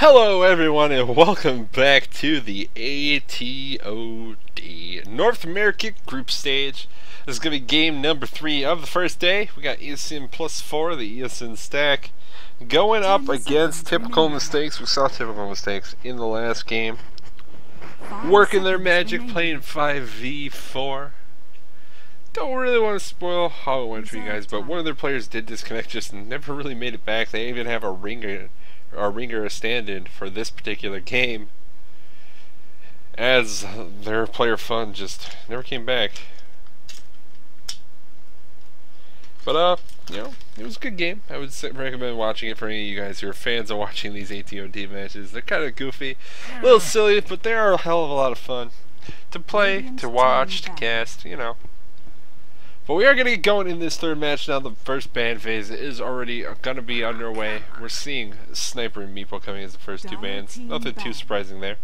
Hello everyone and welcome back to the ATOD North American Group Stage. This is going to be game number 3 of the first day. We got Eosin +4, the Eosin stack, going up against typical mistakes. We saw typical mistakes in the last game. Working their magic, playing 5v4. Don't really want to spoil how it went for you guys, but one of their players did disconnect, just never really made it back. They even have a ringer a stand-in for this particular game, as their player Fun just never came back. But you know, it was a good game. I would recommend watching it for any of you guys who are fans of watching these ATOD matches. They're kind of goofy, a little silly, but they are a hell of a lot of fun to play, to watch, to cast, you know. But we are going to get going in this third match now. The first ban phase is already going to be underway. We're seeing Sniper and Meeple coming as the first two bans. Nothing too surprising there.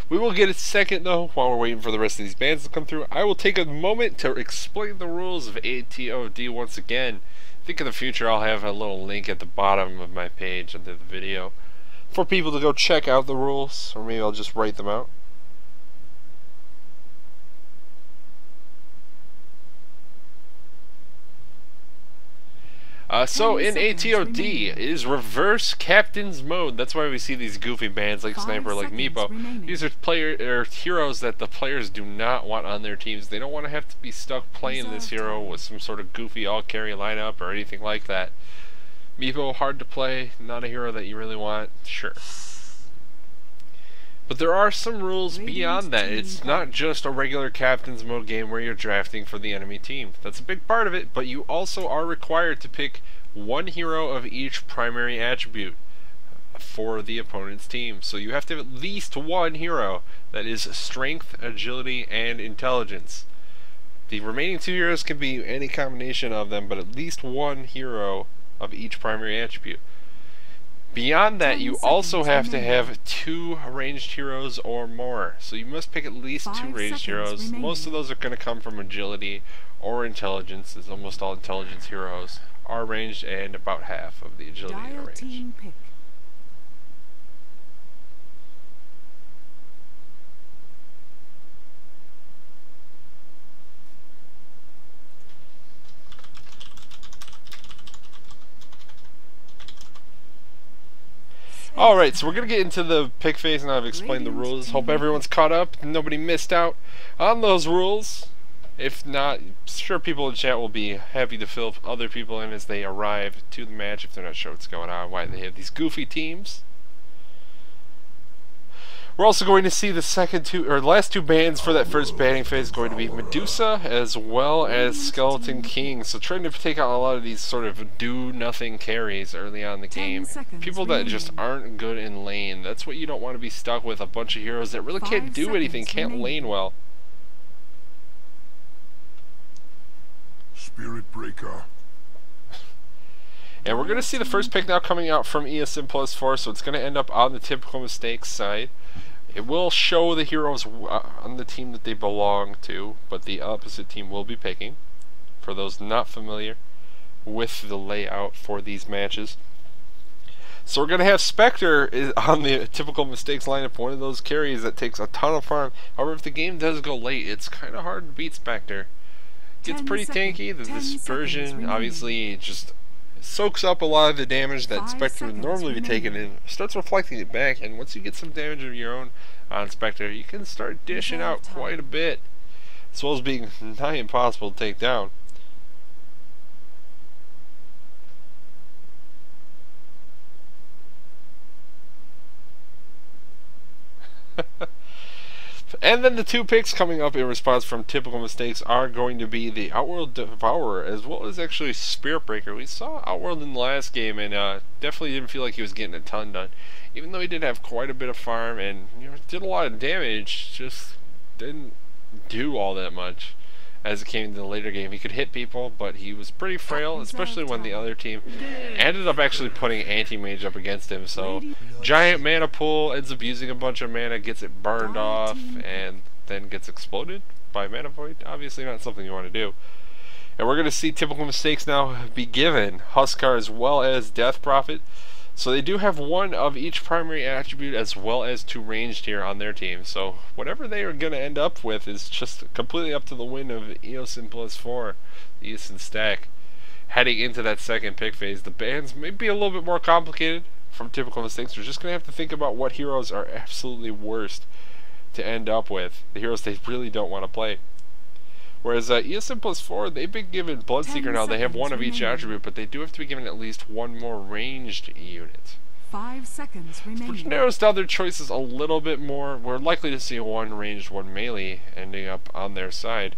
We will get a second though while we're waiting for the rest of these bans to come through. I will take a moment to explain the rules of ATOD once again. I think in the future I'll have a little link at the bottom of my page under the video for people to go check out the rules, or maybe I'll just write them out. So in ATOD, it is reverse captain's mode. That's why we see these goofy bans like Sniper, like Meepo. These are heroes that the players do not want on their teams. They don't want to have to be stuck playing this hero with some sort of goofy all-carry lineup or anything like that. Meepo, hard to play, not a hero that you really want, sure. But there are some rules beyond that. It's not just a regular captain's mode game where you're drafting for the enemy team. That's a big part of it, but you also are required to pick one hero of each primary attribute for the opponent's team. So you have to have at least one hero that is strength, agility, and intelligence. The remaining two heroes can be any combination of them, but at least one hero of each primary attribute. Beyond that, you also have to have 2 ranged heroes or more. So you must pick at least 2 ranged heroes. Most of those are going to come from agility or intelligence, as almost all intelligence heroes are ranged, and about half of the agility are ranged. Alright, so we're going to get into the pick phase now. I've explained the rules. Hope everyone's caught up. Nobody missed out on those rules. If not, sure people in chat will be happy to fill other people in as they arrive to the match if they're not sure what's going on, why they have these goofy teams. We're also going to see the last two bans for that first banning phase going to be Medusa as well as Skeleton King. So trying to take out a lot of these sort of do-nothing carries early on in the game. People that just aren't good in lane. That's what you don't want to be stuck with, a bunch of heroes that really can't do anything, can't lane well. Spirit Breaker. And we're going to see the first pick now coming out from Eosin +4, so it's going to end up on the typical mistakes side. It will show the heroes on the team that they belong to, but the opposite team will be picking, for those not familiar with the layout for these matches. So we're going to have Spectre on the typical mistakes lineup, one of those carries that takes a ton of farm. However, if the game does go late, it's kind of hard to beat Spectre. Gets pretty tanky. The dispersion obviously just soaks up a lot of the damage that Spectre would normally be taking and starts reflecting it back, and once you get some damage of your own on Spectre, you can start dishing out quite a bit, as well as being nigh impossible to take down. And then the 2 picks coming up in response from typical mistakes are going to be the Outworld Devourer as well as actually Spirit Breaker. We saw Outworld in the last game and definitely didn't feel like he was getting a ton done. Even though he did have quite a bit of farm and did a lot of damage, just didn't do all that much. As it came to the later game, he could hit people, but he was pretty frail, especially when the other team ended up actually putting anti-mage up against him. So giant mana pool, ends up using a bunch of mana, gets it burned off, and then gets exploded by mana void. Obviously not something you want to do. And we're going to see typical mistakes now be given Huskar as well as Death Prophet. So they do have one of each primary attribute as well as 2 ranged here on their team. So whatever they are going to end up with is just completely up to the win of Eosin +4, the Eosin stack. Heading into that second pick phase, the bans may be a little bit more complicated from typical mistakes. We're just going to have to think about what heroes are absolutely worst to end up with. The heroes they really don't want to play. Whereas Eosin +4, they've been given Bloodseeker now. They have one of each attribute, but they do have to be given at least one more ranged unit. 5 seconds remaining. Which narrows down their choices a little bit more. We're likely to see one ranged, one melee ending up on their side.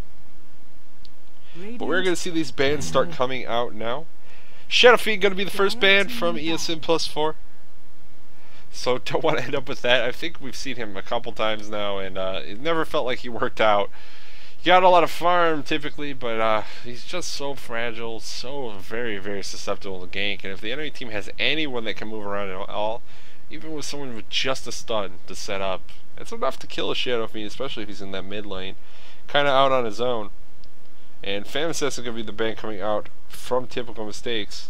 But we're going to see these bans start coming out now. Shadow Fiend going to be the first ban from Eosin +4. So don't want to end up with that. I think we've seen him a couple times now, and it never felt like he worked out. He got a lot of farm typically, but he's just so fragile, so very, very susceptible to gank. And if the enemy team has anyone that can move around at all, even with someone with just a stun to set up, it's enough to kill a Shadow Fiend, especially if he's in that mid lane, kind of out on his own. And Phantom Assassin is going to be the ban coming out from typical mistakes.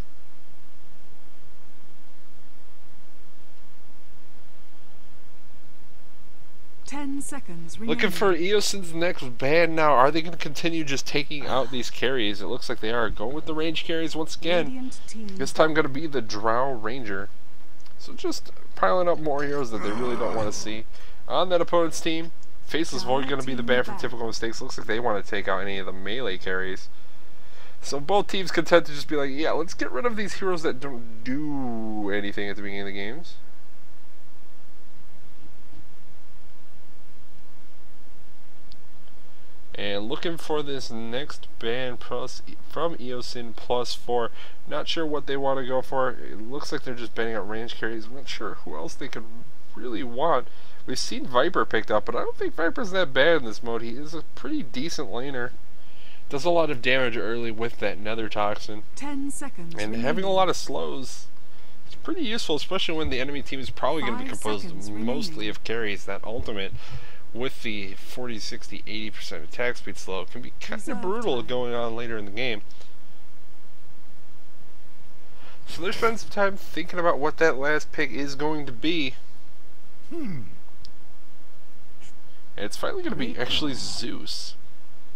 10 seconds remaining. Looking for Eosin's next ban now. Are they going to continue just taking out these carries? It looks like they are. Going with the range carries once again. This time going to be the Drow Ranger. So just piling up more heroes that they really don't want to see on that opponent's team. Faceless Void going to be the ban from typical mistakes. Looks like they want to take out any of the melee carries. So both teams can tend to just be like, yeah, let's get rid of these heroes that don't do anything at the beginning of the games. And looking for this next ban from Eosin +4. Not sure what they want to go for. It looks like they're just banning out range carries. I'm not sure who else they could really want. We've seen Viper picked up, but I don't think Viper's that bad in this mode. He is a pretty decent laner. Does a lot of damage early with that Nether Toxin. 10 seconds. And having a lot of slows is pretty useful, especially when the enemy team is probably going to be composed mostly of carries. That ultimate with the 40, 60, 80% attack speed slow can be kind of brutal going on later in the game. So they're spending some time thinking about what that last pick is going to be. And it's finally going to be actually Zeus.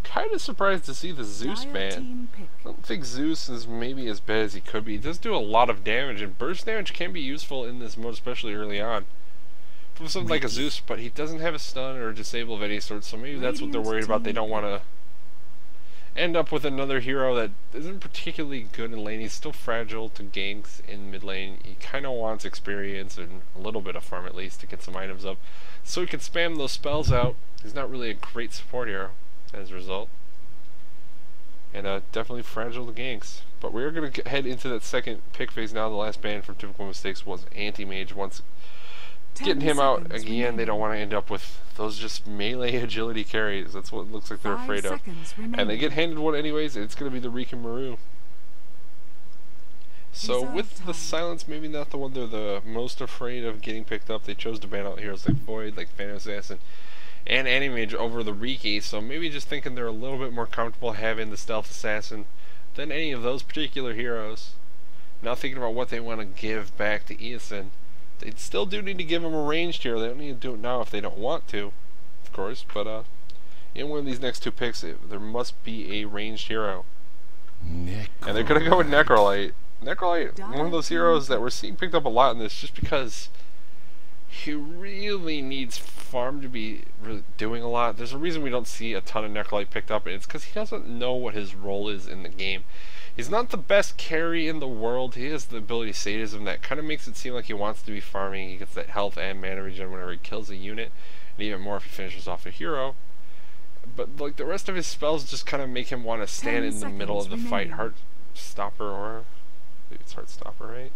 Kind of surprised to see the Zeus ban. I don't think Zeus is maybe as bad as he could be. He does do a lot of damage, and burst damage can be useful in this mode, especially early on. From something like a Zeus, but he doesn't have a stun or a disable of any sort, so maybe that's what they're worried about. They don't want to end up with another hero that isn't particularly good in lane. He's still fragile to ganks in mid lane. He kind of wants experience and a little bit of farm at least to get some items up, so he can spam those spells out. He's not really a great support hero as a result, and definitely fragile to ganks. But we're going to head into that second pick phase now. The last ban from typical mistakes was Anti-Mage. Once getting him out again, they don't want to end up with those just melee agility carries. That's what it looks like they're afraid of. And they get handed one anyways, and it's going to be the Rican Maru. So with the Silence, maybe not the one they're the most afraid of getting picked up. They chose to ban out heroes like Void, like Phantom Assassin, and Anti-Mage over the Riki. So maybe just thinking they're a little bit more comfortable having the Stealth Assassin than any of those particular heroes. Now thinking about what they want to give back to Eosin. They still do need to give him a ranged hero. They don't need to do it now if they don't want to, of course. But in one of these next two picks, there must be a ranged hero. And they're going to go with Necrolite. Necrolite, one of those heroes that we're seeing picked up a lot in this, just because he really needs farm to be doing a lot. There's a reason we don't see a ton of Necrolite picked up, and it's because he doesn't know what his role is in the game. He's not the best carry in the world. He has the ability Sadism that kind of makes it seem like he wants to be farming. He gets that health and mana regen whenever he kills a unit, and even more if he finishes off a hero. But like the rest of his spells just kind of make him want to stand in the middle of the fight. Heartstopper Aura, I think it's Heartstopper, right?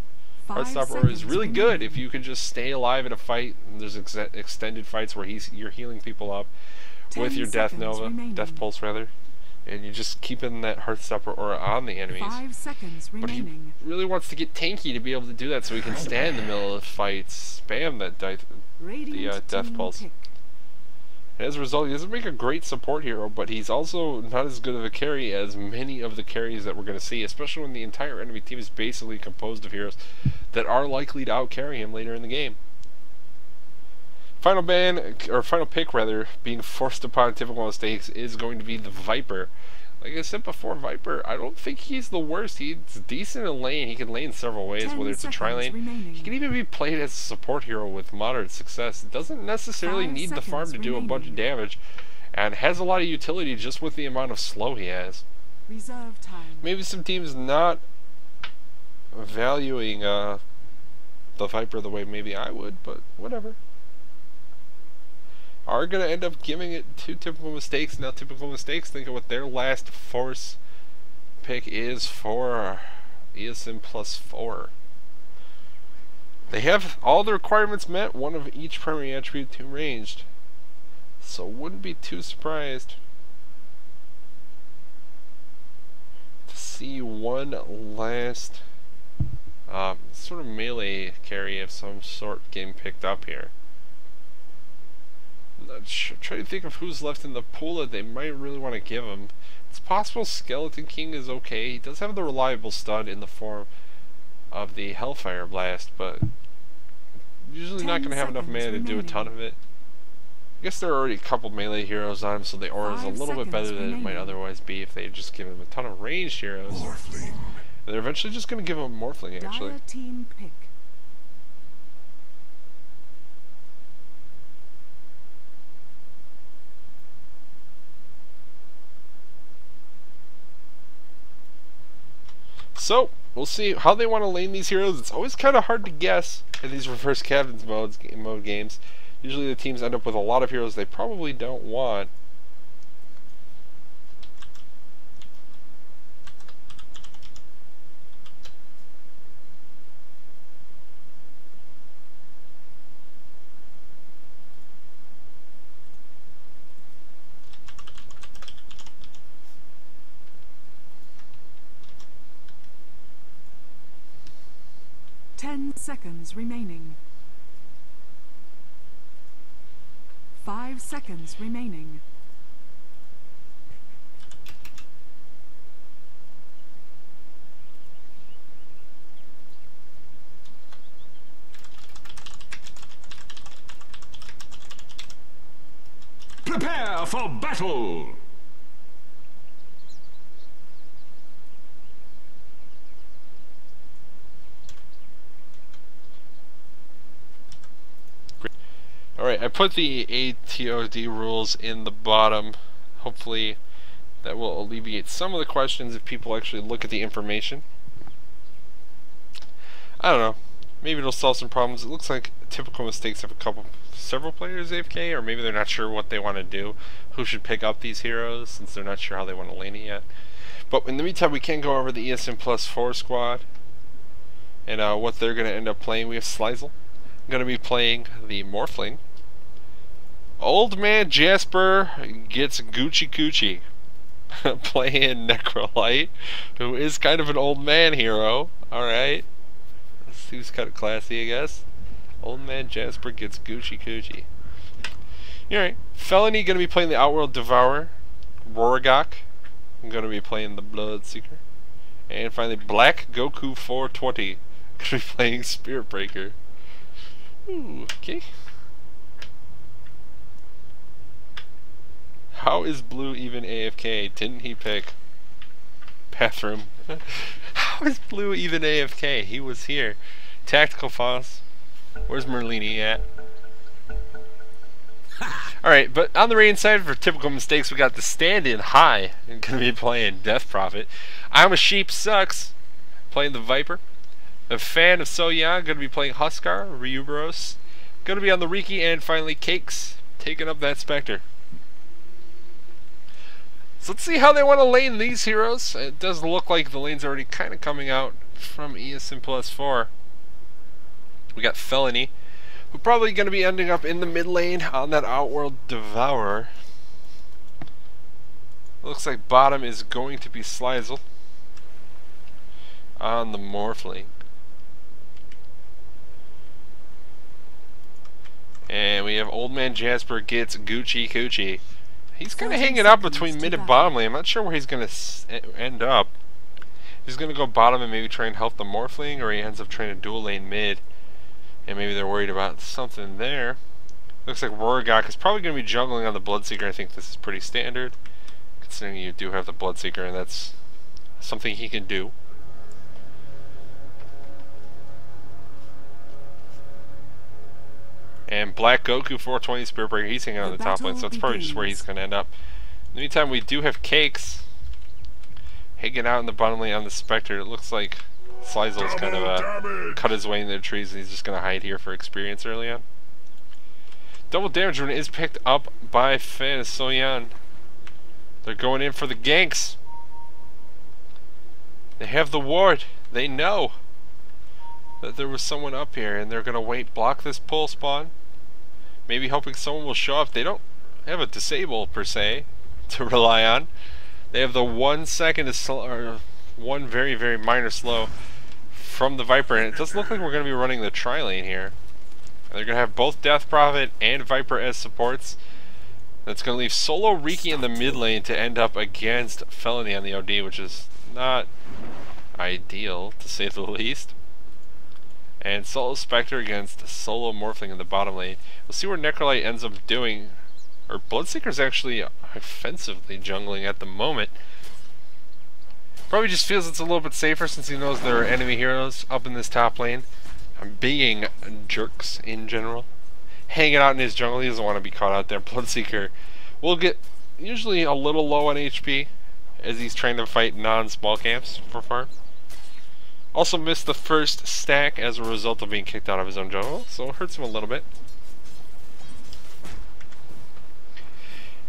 Heartstopper Aura is really good if you can just stay alive in a fight. There's extended fights where you're healing people up with your Death Pulse rather. And you're just keeping that Heartstopper Aura on the enemies. 5 seconds remaining. But he really wants to get tanky to be able to do that, so he can stand in the middle of fights, spam that Death Pulse. As a result, he doesn't make a great support hero, but he's also not as good of a carry as many of the carries that we're going to see, especially when the entire enemy team is basically composed of heroes that are likely to outcarry him later in the game. Final ban, or final pick rather, being forced upon typical mistakes is going to be the Viper. Like I said before, Viper, I don't think he's the worst. He's decent in lane. He can lane several ways, whether it's a tri-lane. He can even be played as a support hero with moderate success. Doesn't necessarily need the farm to do a bunch of damage, and has a lot of utility just with the amount of slow he has. Reserve time. Maybe some teams not valuing the Viper the way maybe I would, but whatever. Are going to end up giving it to typical mistakes. Now typical mistakes, think of what their last force pick is for Eosin +4. They have all the requirements met, one of each primary attribute, 2 ranged. So wouldn't be too surprised to see one last sort of melee carry of some sort getting picked up here. Try to think of who's left in the pool that they might really want to give him. It's possible Skeleton King is okay. He does have the reliable stud in the form of the Hellfire Blast, but usually not going to have enough mana to do a ton of it. I guess there are already a couple melee heroes on him, so the aura is a little bit better than it might otherwise be if they just give him a ton of ranged heroes. Morphling. They're eventually just going to give him a Morphling, actually. Dire team pick. So, we'll see how they want to lane these heroes. It's always kind of hard to guess in these reverse captains mode games. Usually the teams end up with a lot of heroes they probably don't want. Seconds remaining. 5 seconds remaining. Prepare for battle! Alright, I put the ATOD rules in the bottom. Hopefully that will alleviate some of the questions if people actually look at the information. I don't know. Maybe it'll solve some problems. It looks like typical mistakes have several players AFK, or maybe they're not sure what they want to do. Who should pick up these heroes, since they're not sure how they want to lane it yet. But in the meantime, we can go over the Eosin +4 squad and what they're going to end up playing. We have Slizel going to be playing the Morphling. Old Man Jasper gets Gucci Coochie playing Necrolite, who is kind of an old man hero. Alright. Seems kind of classy, I guess. Old Man Jasper gets Gucci Coochie. Alright. Felony going to be playing the Outworld Devourer. Rorogok going to be playing the Bloodseeker. And finally, Black Goku 420 going to be playing Spirit Breaker. Ooh, okay. How is Blue even AFK? Didn't he pick bathroom? How is Blue even AFK? He was here. Tactical Foss. Where's Merlini at? Alright, but on the rain side for typical mistakes, we got the stand-in High. I'm going to be playing Death Prophet. I'm a Sheep Sucks. Playing the Viper. A fan of So Young. Going to be playing Huskar. Ryuberos. Going to be on the Riki. And finally Cakes. Taking up that Spectre. So let's see how they want to lane these heroes. It does look like the lane's already kind of coming out from Eosin +4. We got Felony, who probably going to be ending up in the mid lane on that Outworld Devourer. Looks like bottom is going to be Slizel on the Morphling. And we have Old Man Jasper gets Gucci Coochie. He's kind of 13 hanging out seconds between to mid and battle. bottom lane. I'm not sure where he's going to end up. He's going to go bottom and maybe try and help the Morphling, or he ends up trying to dual lane mid. And maybe they're worried about something there. Looks like Rorgok is probably going to be jungling on the Bloodseeker. I think this is pretty standard, considering you do have the Bloodseeker, and that's something he can do. And Black Goku 420 Spirit Breaker, he's hanging out on the top lane, so that's probably just where he's going to end up. In the meantime, we do have Cakes hanging out in the bottom lane on the Spectre. It looks like Slizel's kind of cut his way into the trees, and he's just going to hide here for experience early on. Double damage rune is picked up by Fan Soyan. They're going in for the ganks. They have the ward. They know that there was someone up here, and they're going to wait, block this pull spawn. Maybe hoping someone will show up. They don't have a disable, per se, to rely on. They have the 1 second to slow, or one very, very minor slow from the Viper, and it does look like we're going to be running the tri-lane here. And they're going to have both Death Prophet and Viper as supports. That's going to leave solo Riki in the mid lane to end up against Felony on the OD, which is not ideal, to say the least. And solo Spectre against solo Morphling in the bottom lane. We'll see where Necrolite ends up doing. Or Bloodseeker's actually offensively jungling at the moment. Probably just feels it's a little bit safer since he knows there are enemy heroes up in this top lane. Being jerks in general. Hanging out in his jungle, he doesn't want to be caught out there. Bloodseeker will get usually a little low on HP as he's trying to fight non-small camps for farm. Also missed the first stack as a result of being kicked out of his own jungle, so it hurts him a little bit.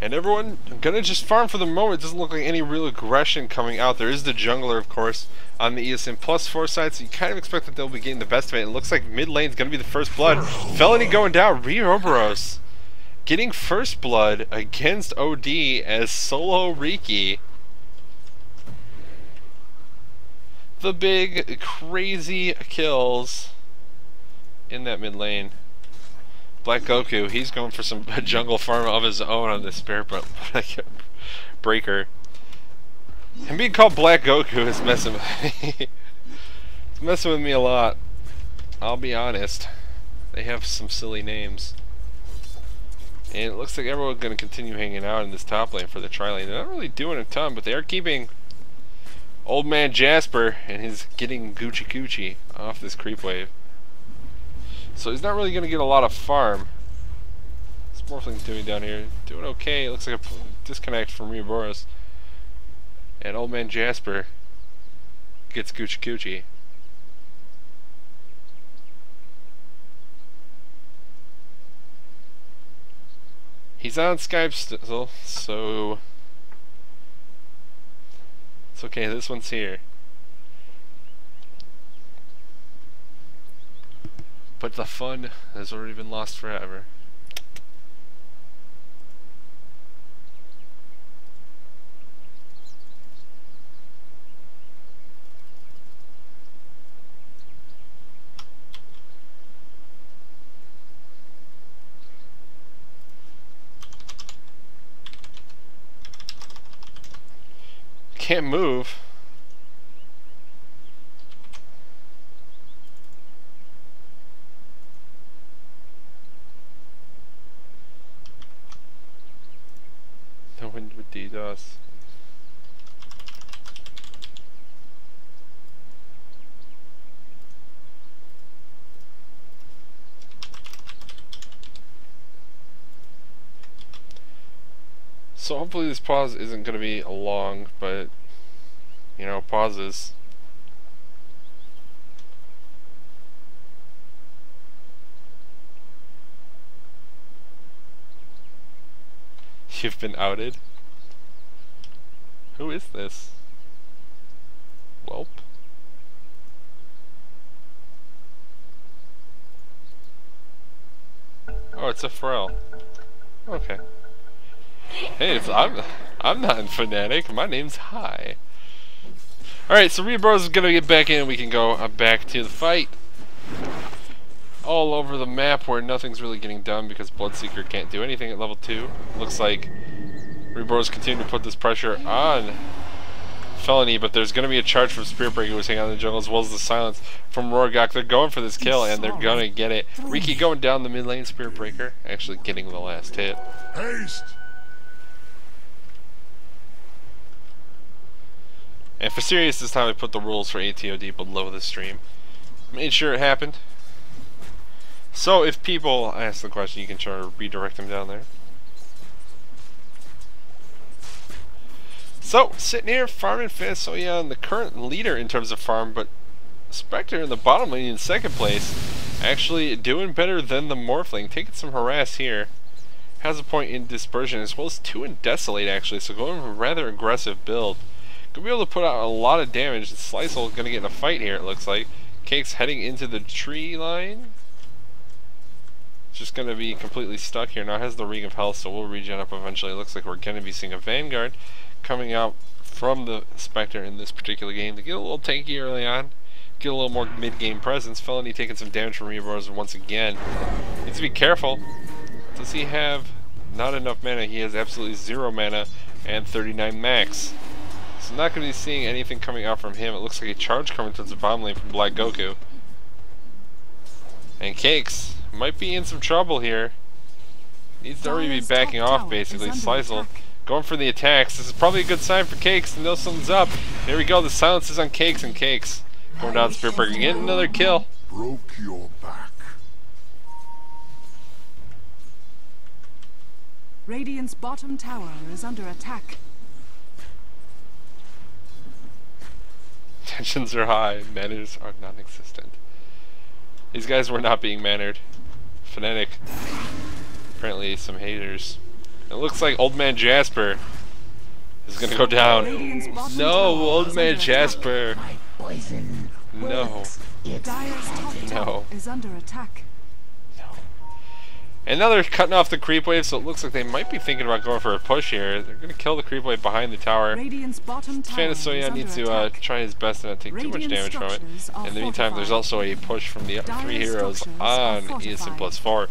And everyone gonna just farm for the moment. Doesn't look like any real aggression coming out. There is the jungler, of course, on the Eosin +4 side, so you kind of expect that they'll be getting the best of it. It looks like mid lane's gonna be the first blood. Felony going down. Ouroboros getting first blood against OD as solo Riki. The big crazy kills in that mid lane. Black Goku, he's going for some jungle farm of his own on this Spirit Breaker. And being called Black Goku is messing with me. It's messing with me a lot. I'll be honest. They have some silly names. And it looks like everyone's going to continue hanging out in this top lane for the tri-lane. They're not really doing a ton, but they are keeping Old Man Jasper and his getting Gucci Coochie off this creep wave. So he's not really going to get a lot of farm. What's Morphling doing down here? Doing okay. It looks like a disconnect from Ouroboros. And Old Man Jasper gets Gucci Coochie. He's on Skype still, so it's okay. This one's here. But the fun has already been lost forever. Can't move. No one with DDoS. So hopefully this pause isn't going to be long, but you know, pauses. You've been outed? Who is this? Welp? Oh, it's a Pharrell. Okay. Hey, I'm not in Fnatic. My name's Hi. Alright, so Ouroboros is gonna get back in and we can go back to the fight. all over the map where nothing's really getting done because Bloodseeker can't do anything at level 2. Looks like Rebor's continue to put this pressure on Felony, but there's going to be a charge from Spiritbreaker who's hanging out in the jungle, as well as the silence from Rorgok. They're going for this kill, and they're going to get it. Riki going down the mid lane, Spiritbreaker actually getting the last hit. Haste! And for serious this time, I put the rules for ATOD below the stream. Made sure it happened. So if people ask the question, you can try to redirect them down there. So, sitting here, farming Fanasoyan, the current leader in terms of farm, but Spectre in the bottom lane in second place, actually doing better than the Morphling, taking some harass here. Has a point in Dispersion, as well as 2 in Desolate actually, so going with a rather aggressive build. Gonna be able to put out a lot of damage. Slice'll gonna get in a fight here, it looks like. Cake's heading into the tree line. Just gonna be completely stuck here. Now it has the Ring of Health, so we'll regen up eventually. It looks like we're gonna be seeing a Vanguard coming out from the Spectre in this particular game to get a little tanky early on, get a little more mid-game presence. Felony taking some damage from Reavers once again. Needs to be careful. Does he have not enough mana? He has absolutely 0 mana and 39 max. So not going to be seeing anything coming out from him. It looks like a charge coming towards the bottom lane from Black Goku. And Cakes might be in some trouble here. Needs to already be backing off basically. Slice'll going for the attacks. This is probably a good sign for Cakes to know something's up. Here we go. The silence is on Cakes, and Cakes going down Spiritbreaker, getting another kill. Broke your back. Radiant's bottom tower is under attack. Tensions are high, manners are non-existent. These guys were not being mannered. Phonetic. Apparently some haters. It looks like Old Man Jasper is gonna go down. No, Old Man Jasper. No. Dire's top tower is under attack. And now they're cutting off the creep wave, so it looks like they might be thinking about going for a push here. They're going to kill the creep wave behind the tower. Fanasoyan needs to try his best to not take too much damage from it. In the meantime, there's also a push from the 3 heroes on Eosin +4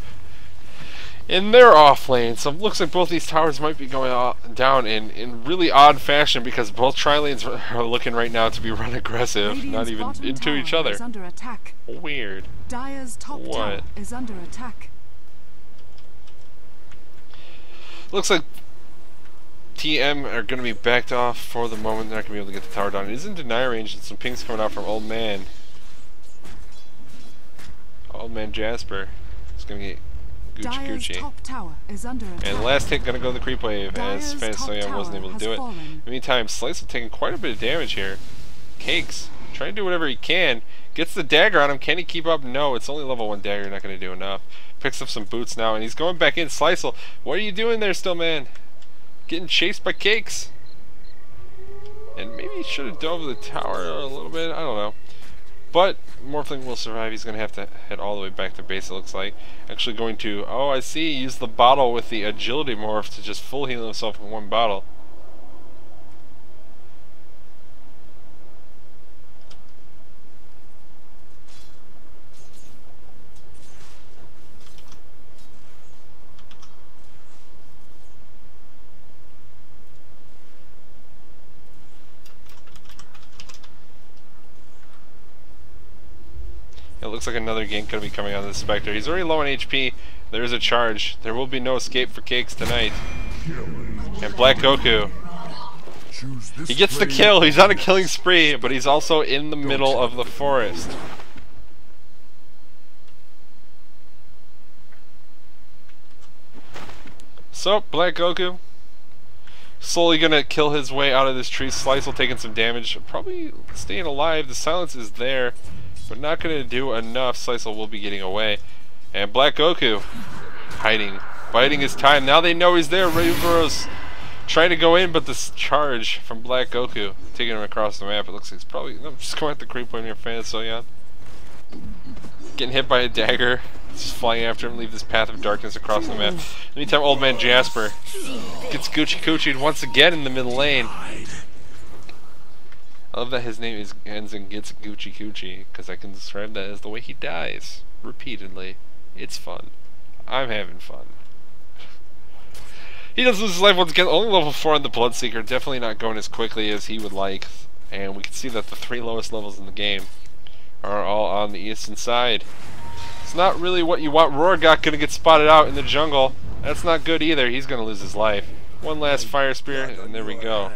in their off lane. So it looks like both these towers might be going down in really odd fashion, because both tri-lanes are looking right now to be run aggressive, not even into each other. Weird. Dire's top tower is under attack. Looks like TM are going to be backed off for the moment. They're not going to be able to get the tower down. It is in deny range, and some pings coming out from Old Man. Old Man Jasper is going to get Gucci. Top tower is under attack. And the last hit going to go to the creep wave, as Fanasoyan wasn't able to do it. In the meantime, Slice is taking quite a bit of damage here. Cakes trying to do whatever he can. Gets the dagger on him. Can he keep up? No, it's only level 1 dagger. Not going to do enough. Picks up some boots now, and he's going back in. Slice'll, what are you doing there still, man? Getting chased by Cakes. And maybe he should have dove the tower a little bit. I don't know. But Morphling will survive. He's going to have to head all the way back to base, it looks like. Actually going to, oh, I see, use the bottle with the agility morph to just full heal himself in 1 bottle. It looks like another gank going to be coming out of the Spectre. He's already low on HP. There is a charge. There will be no escape for Cakes tonight. And Black Goku. He gets the kill. He's on a killing spree, but he's also in the middle of the forest. So, Black Goku slowly going to kill his way out of this tree. Slice'll taking some damage. Probably staying alive. The silence is there, but not going to do enough. Slice'll will be getting away. And Black Goku hiding, biding his time. Now they know he's there. Reavers trying to go in, but this charge from Black Goku taking him across the map. It looks like he's probably just going at the creep when you're Fanasoyan. Getting hit by a dagger. Just flying after him, leave this path of darkness across the map. In the meantime, Old Man Jasper gets Gucci Coochie'd once again in the middle lane. I love that his name ends in gets Gucci Gucci, because I can describe that as the way he dies repeatedly. It's fun. I'm having fun. He does lose his life once again. Only level 4 on the Bloodseeker. Definitely not going as quickly as he would like. And we can see that the 3 lowest levels in the game are all on the eastern side. It's not really what you want. Rorgok gonna get spotted out in the jungle. That's not good either. He's gonna lose his life. One last fire spear, and there we go.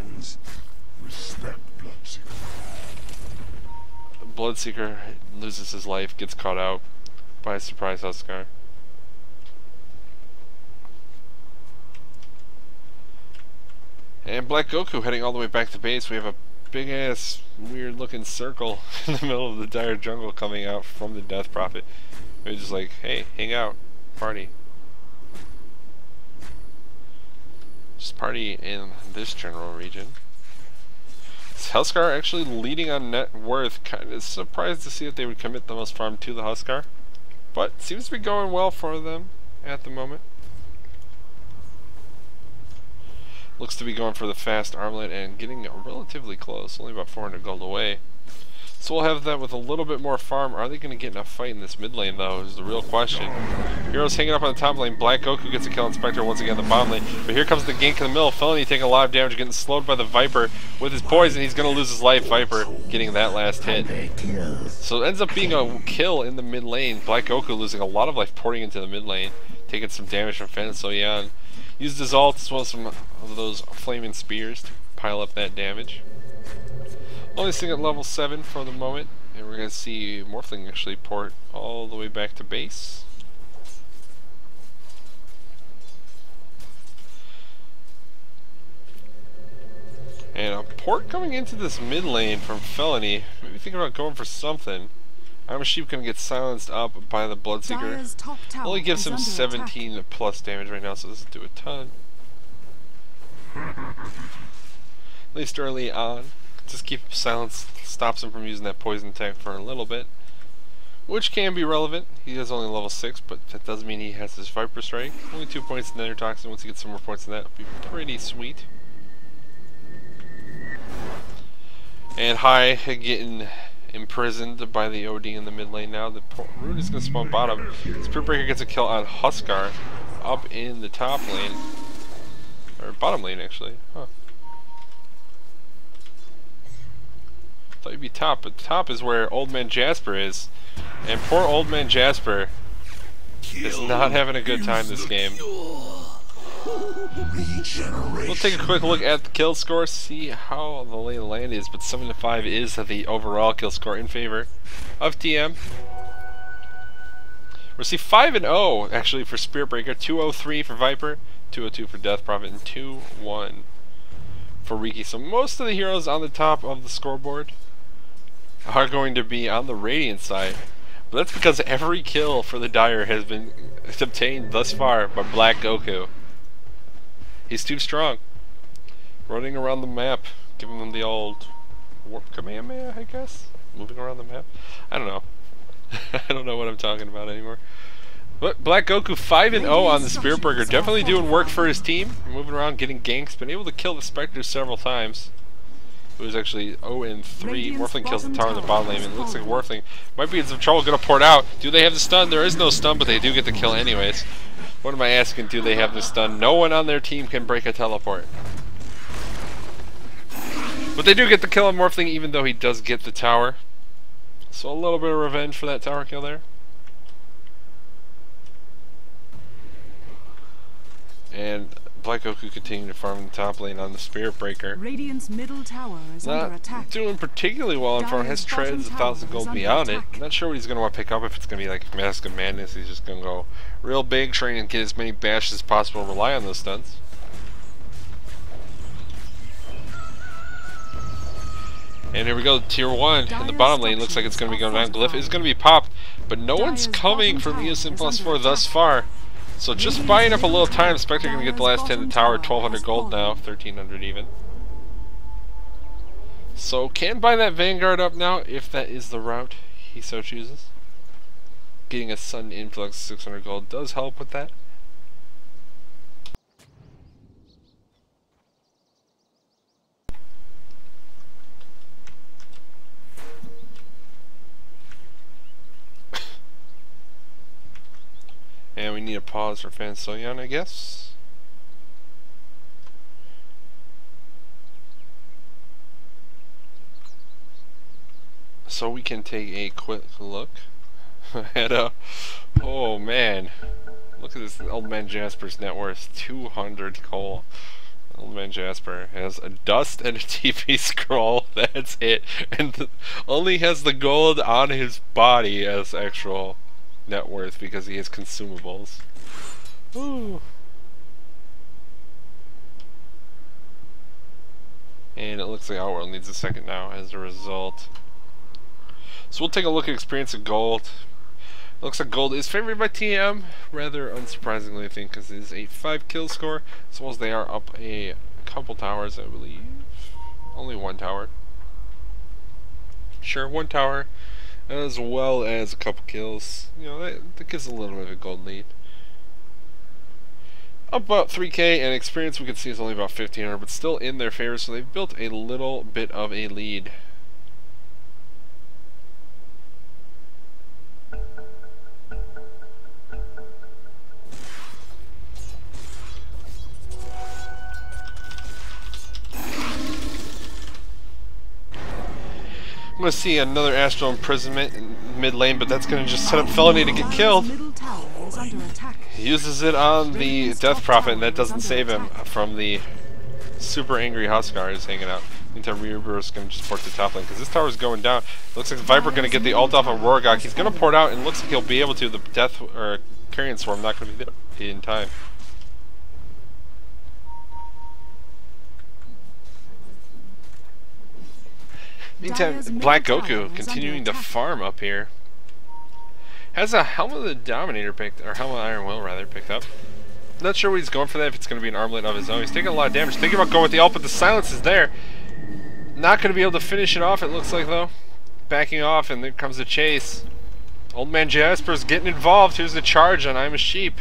Bloodseeker loses his life, gets caught out by a surprise Huskar. And Black Goku heading all the way back to base. We have a big ass weird looking circle in the middle of the dire jungle coming out from the Death Prophet. It's just like, hey, hang out, party. Just party in this general region. Is Huskar actually leading on net worth? Kind of surprised to see that they would commit the most farm to the Huskar. But seems to be going well for them at the moment. Looks to be going for the fast armlet and getting relatively close, only about 400 gold away. So we'll have that with a little bit more farm. Are they going to get in a fight in this mid lane, though, is the real question. Heroes hanging up on the top lane. Black Goku gets a kill on Spectre once again in the bottom lane. But here comes the gank in the middle. Felony taking a lot of damage, getting slowed by the Viper with his poison. He's going to lose his life. Viper getting that last hit. So it ends up being a kill in the mid lane. Black Goku losing a lot of life porting into the mid lane, taking some damage from Fen Soyan. Used his ult as well as some of those flaming spears to pile up that damage. Only sitting at level 7 for the moment, and we're going to see Morphling actually port all the way back to base. And a port coming into this mid lane from Felony. Maybe thinking about going for something. Iron Sheep going to get silenced up by the Bloodseeker. Only gives him 17 plus damage right now, so this doesn't do a ton. At least early on. Just keep him silenced, stops him from using that poison attack for a little bit. Which can be relevant. He is only level 6, but that does mean he has his Viper Strike. Only 2 points in Nether Toxin. Once he gets some more points in that, it'll be pretty sweet. And High getting imprisoned by the OD in the mid lane now. The Root is going to spawn bottom. Spirit Breaker gets a kill on Huskar up in the top lane. Or bottom lane, actually. Huh. Thought you'd be top, but top is where Old Man Jasper is. And poor Old Man Jasper is not having a good time this game. We'll take a quick look at the kill score, see how the lay of the land is, but 7 to 5 is the overall kill score in favor of TM. We'll see 5 and 0 actually for Spirit Breaker, 203 for Viper, 202 for Death Prophet, and 2-1 for Riki. So most of the heroes on the top of the scoreboard are going to be on the Radiant side. But that's because every kill for the Dire has been obtained thus far by Black Goku. He's too strong. Running around the map, giving them the old warp command, I guess? Moving around the map? I don't know. I don't know what I'm talking about anymore. But Black Goku 5 and 0 on the Spirit Breaker, definitely doing work for his team. Moving around, getting ganks, been able to kill the Spectre several times. It was actually 0 and 3. Morphling kills the tower in the bottom lane, and it looks like Morphling might be in some trouble. Gonna port out. Do they have the stun? There is no stun, but they do get the kill anyways. What am I asking? Do they have the stun? No one on their team can break a teleport. But they do get the kill on Morphling, even though he does get the tower. So a little bit of revenge for that tower kill there. And Black Goku continuing to farm the top lane on the Spirit Breaker. Radiant's middle tower is under attack. Doing particularly well in front. His treads 1,000 gold beyond it. I'm not sure what he's going to want to pick up. If it's going to be like Mask of Madness, he's just going to go real big, trying to get as many bashes as possible, rely on those stunts. And here we go, tier 1 in the bottom lane. Looks like it's going to be going down. Glyph is going to be popped, but no one's coming from Eosin +4 thus far. So just buying up a little time. Spectre going to get the last 10 to tower, 1,200 gold now, 1,300 even. So can buy that Vanguard up now if that is the route he so chooses. Getting a sudden influx 600 gold does help with that. need a pause for Fan Soyan, I guess. So we can take a quick look at oh man, look at this. Old man Jasper's net worth 200 coal. Old man Jasper has a dust and a TP scroll. That's it, and only has the gold on his body as actual net worth because he has consumables. Ooh. And it looks like Outworld needs a second now as a result. So we'll take a look at experience of gold. It looks like gold is favored by TM, rather unsurprisingly I think, because it is a 5 kill score, as well as they are up a couple towers, I believe. Only one tower. Sure, one tower, as well as a couple kills. You know, that gives a little bit of a gold lead. Up about 3k, and experience we can see is only about 1500, but still in their favor, so they've built a little bit of a lead. I'm going to see another Astral Imprisonment in mid lane, but that's going to just set up Felony to get killed. He uses it on the Death Prophet, and that doesn't save him from the super angry Huskar who's hanging out. Meantime, Reaver is going to just port the top lane, because this tower is going down. Looks like Viper going to get the ult off of Rorgok. He's going to port out, and looks like he'll be able to. The Death, or Carrion Swarm, not going to be there in time. Meantime, Black Goku continuing to farm up here. Has a Helmet of the Dominator picked, or Helmet of Iron Will rather, picked up. Not sure what he's going for that, if it's going to be an armlet of his own. He's taking a lot of damage. Thinking about going with the ult, but the silence is there. Not going to be able to finish it off, it looks like, though. Backing off, and there comes the chase. Old man Jasper's getting involved. Here's the charge on I'm a Sheep.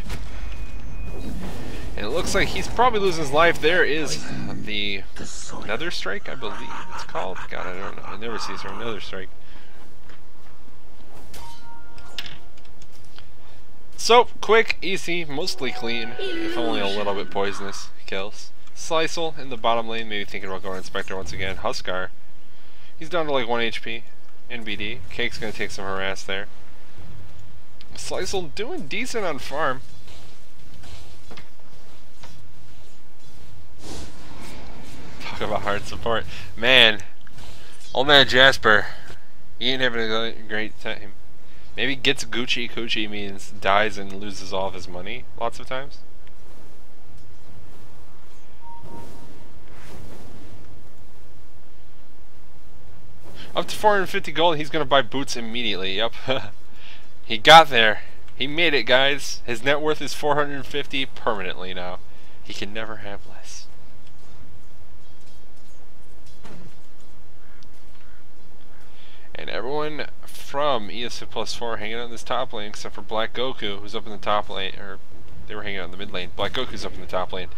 And it looks like he's probably losing his life. There is the Nether Strike, I believe it's called. God, I don't know. I never see her Nether Strike. So, quick, easy, mostly clean, if only a little bit poisonous kills. Slice'll in the bottom lane, maybe thinking about going Inspector once again. Huskar, he's down to like 1 HP. NBD, Cake's gonna take some harass there. Slice'll doing decent on farm. Talk about hard support. Man, old man Jasper, he ain't having a great time. Maybe gets Gucci. Gucci means dies and loses all of his money lots of times. Up to 450 gold, he's gonna buy boots immediately. Yep. He got there. He made it, guys. His net worth is 450 permanently now. He can never have less. And everyone from Eosin +4 hanging out in this top lane, except for Black Goku, who's up in the top lane, or they were hanging out in the mid lane. Black Goku's up in the top lane,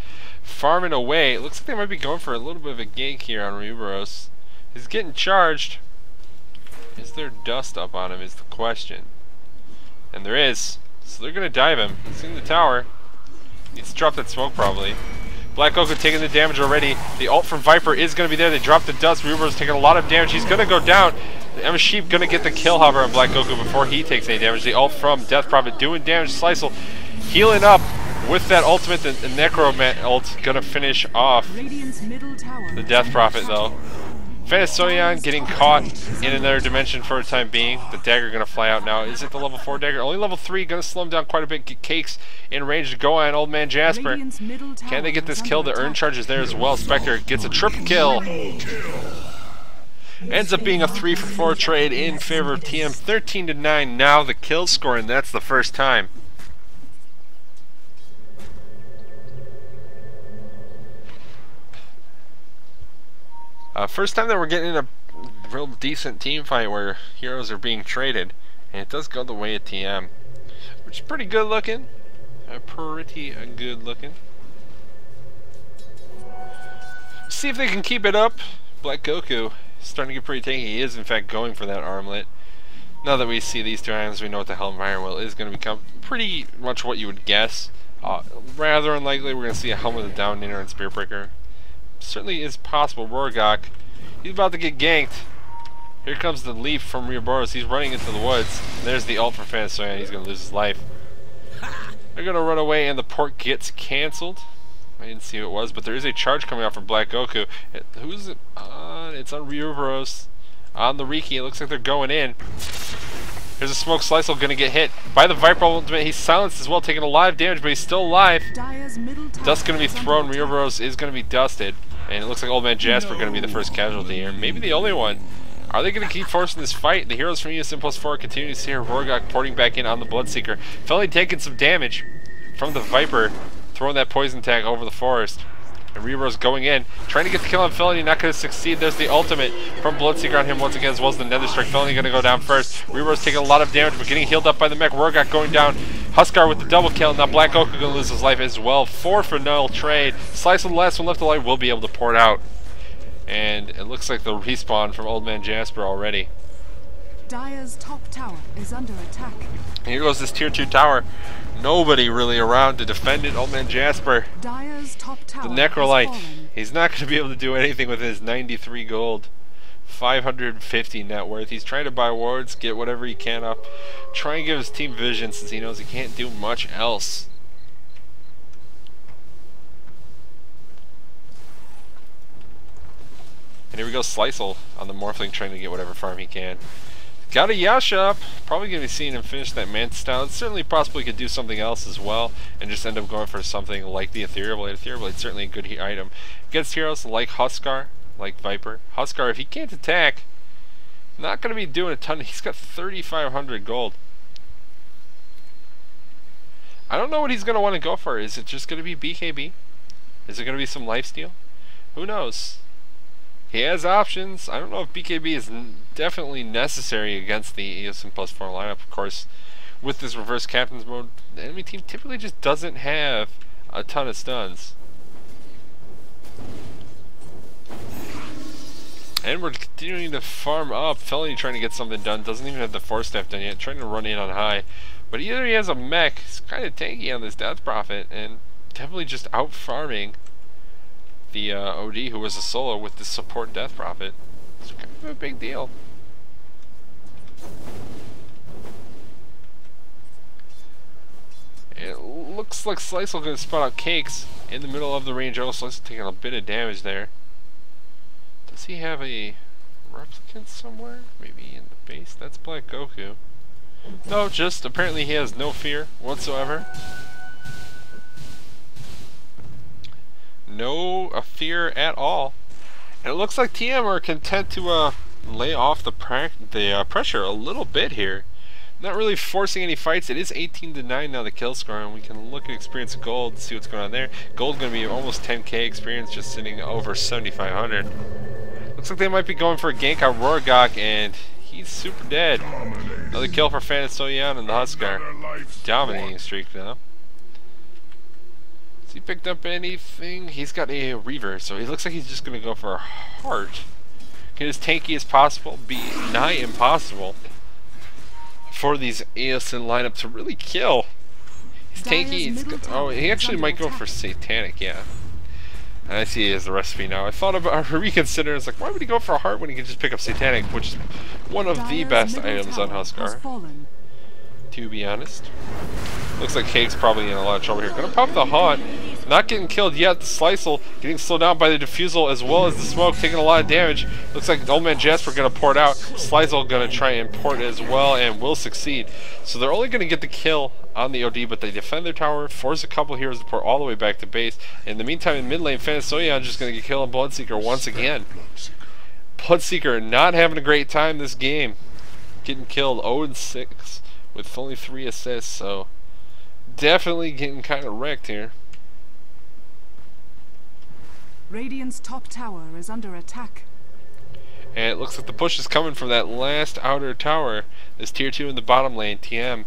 farming away. It looks like they might be going for a little bit of a gank here on Ryuberos. He's getting charged. Is there dust up on him is the question. And there is. So they're going to dive him. He's in the tower. Needs to drop that smoke probably. Black Goku taking the damage already. The ult from Viper is going to be there. They drop the dust. Ryuberos taking a lot of damage. He's going to go down. I'm a Sheep going to get the kill, however, on Black Goku before he takes any damage. The ult from Death Prophet doing damage. Slice'll healing up with that ultimate. The Necroman ult going to finish off the Death Prophet, though. Soyan getting caught in another dimension for a time being. The dagger going to fly out now. Is it the level 4 dagger? Only level 3. Going to slow him down quite a bit. Get Cakes in range to go on old man Jasper. Can they get this kill? The Urn Charge is there as well. Spectre gets a triple kill. Ends up being a 3-for-4 trade in favor of TM. 13-9 now the kill score, and that's the first time. First time that we're getting in a real decent team fight where heroes are being traded, and it does go the way of TM, which is pretty good looking. Pretty good looking. See if they can keep it up. Black Goku starting to get pretty tanky. He is in fact going for that armlet. Now that we see these two items, we know what the Helm of Iron Will is going to become. Pretty much what you would guess. Rather unlikely we're going to see a Helm of the Dominator and Spearbreaker. Certainly is possible. Rorgok, he's about to get ganked. Here comes the leap from Rioboros. He's running into the woods. There's the ult for Fanasoyan. He's going to lose his life. They're going to run away and the port gets cancelled. I didn't see who it was, but there is a charge coming out from Black Goku. Who's it on? It's on Rioboros. On the Riki. It looks like they're going in. There's a Smoke Slice going to get hit by the Viper Ultimate. He's silenced as well, taking a lot of damage, but he's still alive. Dust going to be thrown. Rioboros is going to be dusted. And it looks like Old Man Jasper going to be the first casualty here. Maybe the only one. Are they going to keep forcing this fight? The heroes from Eosin +4 continue to see her Rorgok porting back in on the Bloodseeker. Felly taking some damage from the Viper, throwing that poison tag over the forest. And Rioboros going in, trying to get the kill on Felony, not going to succeed. There's the ultimate from Bloodseeker on him once again, as well as the Nether Strike. Felony going to go down first. Rioboros taking a lot of damage, but getting healed up by the mech. Rorgok going down. Huskar with the double kill. Now Black Goku going to lose his life as well. 4 for null trade. Slice with the last one left alive will be able to port out. And it looks like the respawn from Old Man Jasper already. Dire's top tower is under attack. And here goes this tier 2 tower. Nobody really around to defend it. Old Man Jasper, Dire's top tower the Necrolite, he's not going to be able to do anything with his 93 gold. 550 net worth. He's trying to buy wards, get whatever he can up. Try and give his team vision since he knows he can't do much else. And here we go, Slice'll on the Morphling trying to get whatever farm he can. Got a Yasha up. Probably going to be seeing him finish that Manta style. It's certainly possible he could do something else as well and just end up going for something like the Ethereal Blade. Ethereal Blade is certainly a good item. Against heroes like Huskar, like Viper. Huskar, if he can't attack, not going to be doing a ton. He's got 3,500 gold. I don't know what he's going to want to go for. Is it just going to be BKB? Is it going to be some lifesteal? Who knows? He has options. I don't know if BKB is definitely necessary against the Eosin +4 lineup. Of course, with this reverse captain's mode, the enemy team typically just doesn't have a ton of stuns. And we're continuing to farm up. Felony trying to get something done. Doesn't even have the Force Staff done yet. Trying to run in on high. But either he has a mech. He's kind of tanky on this Death Prophet. And definitely just out farming the OD, who was a solo with the support Death Prophet. It's kind of a big deal. It looks like Slice'll going to spot out Cakes in the middle of the range. Oh, Slice'll taking a bit of damage there. Does he have a replicant somewhere? Maybe in the base? That's Black Goku. No, just apparently he has no fear whatsoever. No fear at all. And it looks like TM are content to lay off the pressure a little bit here. Not really forcing any fights. It is 18-9 now, the kill score, and we can look at experience gold and see what's going on there. Gold's going to be almost 10k experience, just sitting over 7,500. Looks like they might be going for a gank on Rorgok, and he's super dead. Another kill for Fanasoyan and the Huskar. Dominating streak now. Has he picked up anything? He's got a Reaver, so he looks like he's just going to go for a heart. Get as tanky as possible, be nigh impossible for these Eosin lineup to really kill. He's tanky. Oh, he actually might go for Satanic, yeah. And I see it as the recipe now. I thought about reconsidering. It's like, why would he go for a heart when he could just pick up Satanic, which is one of the best items on Huskar, to be honest. Looks like Cake's probably in a lot of trouble here. Gonna pop the Haunt. Not getting killed yet. Slice'll getting slowed down by the Diffusal as well as the smoke, taking a lot of damage. Looks like Old Man Jasper gonna port out. Slice'll gonna try and port as well and will succeed. So they're only gonna get the kill on the OD, but they defend their tower, force a couple heroes to port all the way back to base. In the meantime, in mid lane, Fanasoyan just gonna get killed on Bloodseeker once again. Bloodseeker not having a great time this game. Getting killed 0-6 with only 3 assists, so definitely getting kind of wrecked here. Radiant's top tower is under attack. And it looks like the push is coming from that last outer tower. This tier 2 in the bottom lane, TM.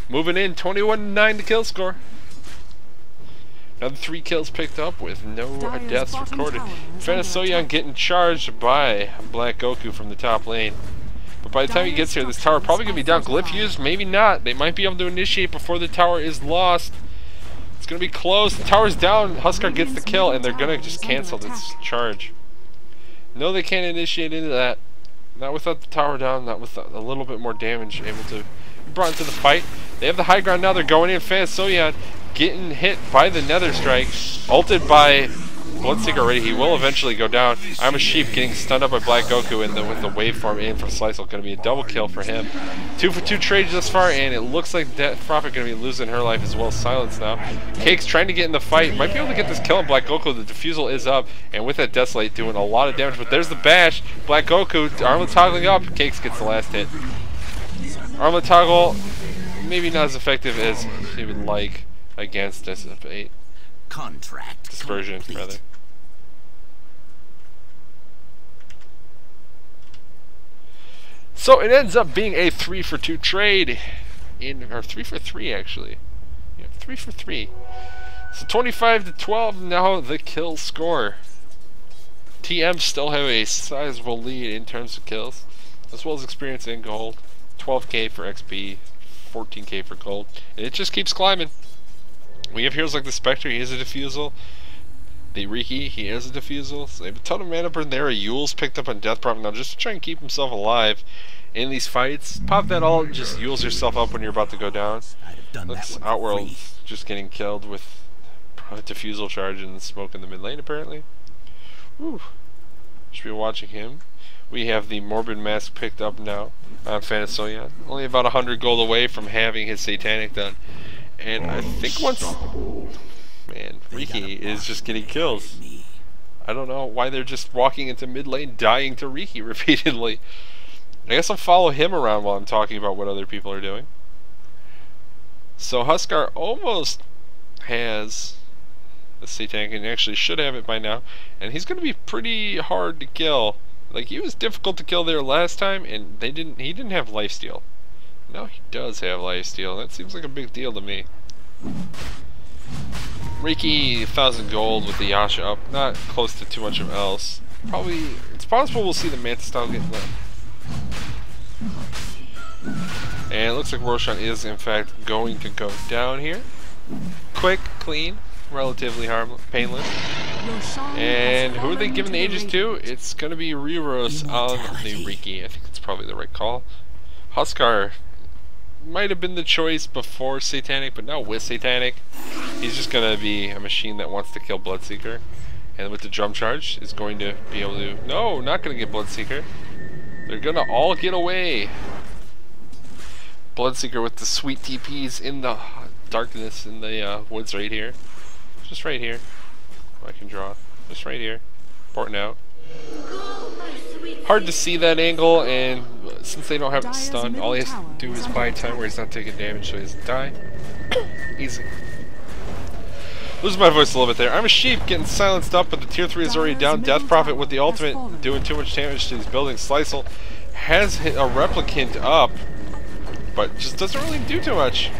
Moving in, 21-9 to kill score. Another 3 kills picked up with no deaths recorded. Fanasoyan getting charged by Black Goku from the top lane. But by the time he gets here, this tower probably going to be down. Glyph used? Maybe not. They might be able to initiate before the tower is lost. It's going to be close. The tower's down. Huskar gets the kill, and they're going to just cancel this charge. No, they can't initiate into that. Not without the tower down, not with a little bit more damage able to be brought into the fight. They have the high ground now. They're going in fast. Soyan getting hit by the Nether Strike. Ulted by Bloodseeker already. He will eventually go down. I'm a Sheep getting stunned up by Black Goku and with the waveform in for Slice'll. Going to be a double kill for him. 2 for 2 trades thus far, and it looks like Death Prophet going to be losing her life as well as Silence now. Cake's trying to get in the fight. Might be able to get this kill on Black Goku. The defusal is up, and with that Desolate doing a lot of damage. But there's the bash. Black Goku, armlet toggling up. Cakes gets the last hit. Armlet toggle, maybe not as effective as he would like against Dissipate. Dispersion, rather. So it ends up being a 3 for 2 trade, or 3 for 3 actually. Yeah, 3 for 3. So 25 to 12 now the kill score. TM still have a sizable lead in terms of kills, as well as experience and gold. 12k for XP, 14k for gold, and it just keeps climbing. We have heroes like the Spectre, he has a defusal. The Riki, he has a defusal. So they have a ton of mana burn there. Yule's picked up on Death Prophet now just to try and keep himself alive in these fights. Pop that ult and just Yules yourself up when you're about to go down. Looks Outworld just getting killed with a defusal charge and smoke in the mid lane apparently. Whew. Should be watching him. We have the Morbid Mask picked up now on Fanasoyan. Only about 100 gold away from having his Satanic done. And I think once... Man, Riki is just getting kills. I don't know why they're just walking into mid lane dying to Riki repeatedly. I guess I'll follow him around while I'm talking about what other people are doing. So Huskar almost has the Satanic and actually should have it by now. And he's going to be pretty hard to kill. Like, he was difficult to kill there last time, and he didn't have lifesteal. Now he does have lifesteal. That seems like a big deal to me. Riki, 1,000 gold with the Yasha up. Not close to too much of else. Probably, it's possible we'll see the Manta style get lit. And it looks like Roshan is, in fact, going to go down here. Quick, clean, relatively painless. And who are they giving the Aegis to? It's going to be Reros on the Riki. I think it's probably the right call. Huskar might have been the choice before Satanic, but now with Satanic, he's just going to be a machine that wants to kill Bloodseeker. And with the drum charge, is going to be able to... No, not going to get Bloodseeker. They're going to all get away. Bloodseeker with the sweet TPs in the darkness in the woods right here. Just right here. I can draw. Just right here. Porting out. Hard to see that angle, and since they don't have the stun, all he has to do is buy time where he's not taking damage so he doesn't die. Easy. Losing my voice a little bit there. I'm a Sheep getting silenced up, but the tier 3 is already down. Death Prophet with the ultimate doing too much damage to these buildings. Slice'll has hit a replicant up, but just doesn't really do too much.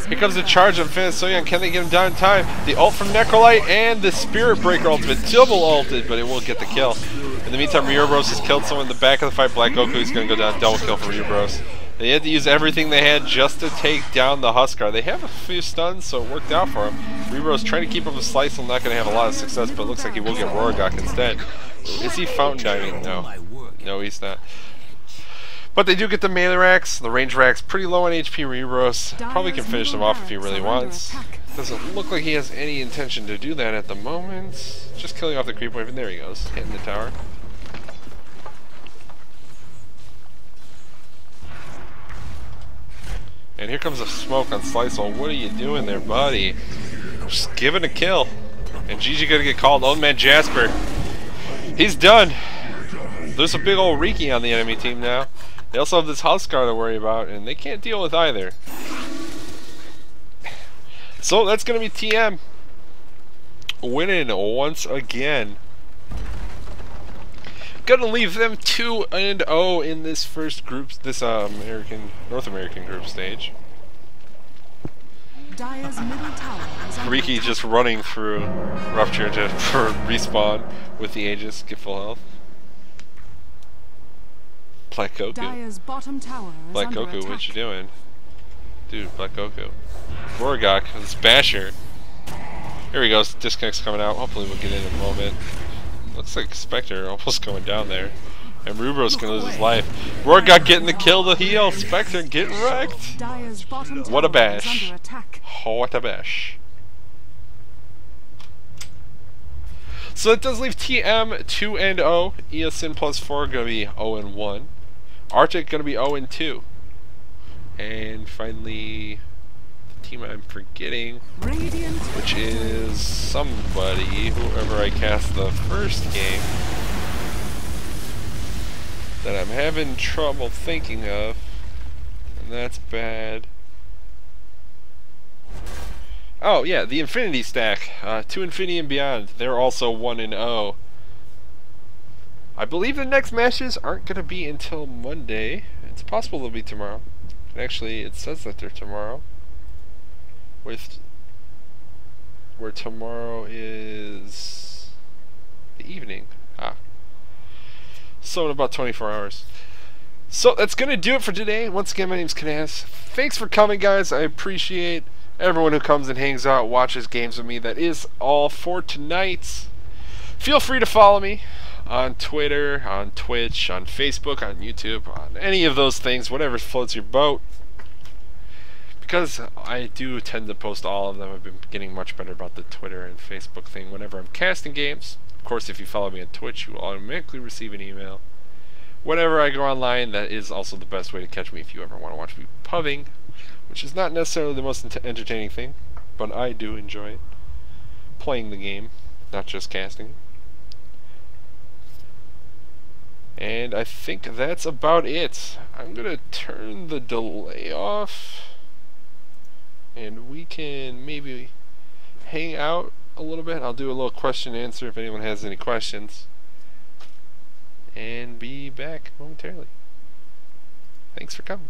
Here comes the charge on Fanasoyan. Can they get him down in time? The ult from Necrolite and the Spirit Breaker ultimate. Double ulted, but it won't get the kill. In the meantime, Ryubros has killed someone in the back of the fight. Black Goku is going to go down. Double kill for Ryubros. They had to use everything they had just to take down the Huskar. They have a few stuns, so it worked out for him. Ryubros trying to keep up a slice. I'm not going to have a lot of success, but it looks like he will get Rorogok instead. Is he fountain diving? No. No, he's not. But they do get the melee racks, the range racks, pretty low on HP. Ryubros probably can finish them off if he really wants. Doesn't look like he has any intention to do that at the moment. Just killing off the creep wave, and there he goes, hitting the tower. And here comes a smoke on Slice'll. What are you doing there, buddy? Just give it a kill. And GG gonna get called. Old man Jasper. He's done. There's a big old Riki on the enemy team now. They also have this Huskar to worry about, and they can't deal with either. So that's going to be TM winning once again. Gonna leave them 2-0 in this first group, this North American group stage. Riki just running through Rupture to respawn with the Aegis, get full health. Black Goku. Dire's bottom tower is Black under Goku, attack. what you doing? Dude, Black Goku. Gorgok, this Basher. Here we go, disconnect's coming out. Hopefully we'll get in a moment. Looks like Spectre almost going down there. And Rubro's gonna lose his life. Gorgok getting the kill to heal. Spectre getting wrecked. Dire's bottom tower What a is bash. under attack. What a bash. So that does leave TM 2-0. Eosin +4 gonna be 0-1. Arctic gonna be 0-2. And finally, the team I'm forgetting, Radiant which is somebody, whoever I cast the first game, that I'm having trouble thinking of, and that's bad. Oh yeah, the Infinity Stack, to Infinity and Beyond. They're also 1-0. I believe the next matches aren't going to be until Monday. It's possible they'll be tomorrow. And actually, it says that they're tomorrow. Where tomorrow is the evening. So in about 24 hours. So that's going to do it for today. Once again, my name's Knaz. Thanks for coming, guys. I appreciate everyone who comes and hangs out, watches games with me. That is all for tonight. Feel free to follow me on Twitter, on Twitch, on Facebook, on YouTube, on any of those things, whatever floats your boat. Because I do tend to post all of them. I've been getting much better about the Twitter and Facebook thing whenever I'm casting games. Of course, if you follow me on Twitch, you will automatically receive an email. Whenever I go online, that is also the best way to catch me if you ever want to watch me pubbing, which is not necessarily the most entertaining thing, but I do enjoy it. Playing the game, not just casting it. And I think that's about it. I'm going to turn the delay off, and we can maybe hang out a little bit. I'll do a little question and answer if anyone has any questions, and be back momentarily. Thanks for coming.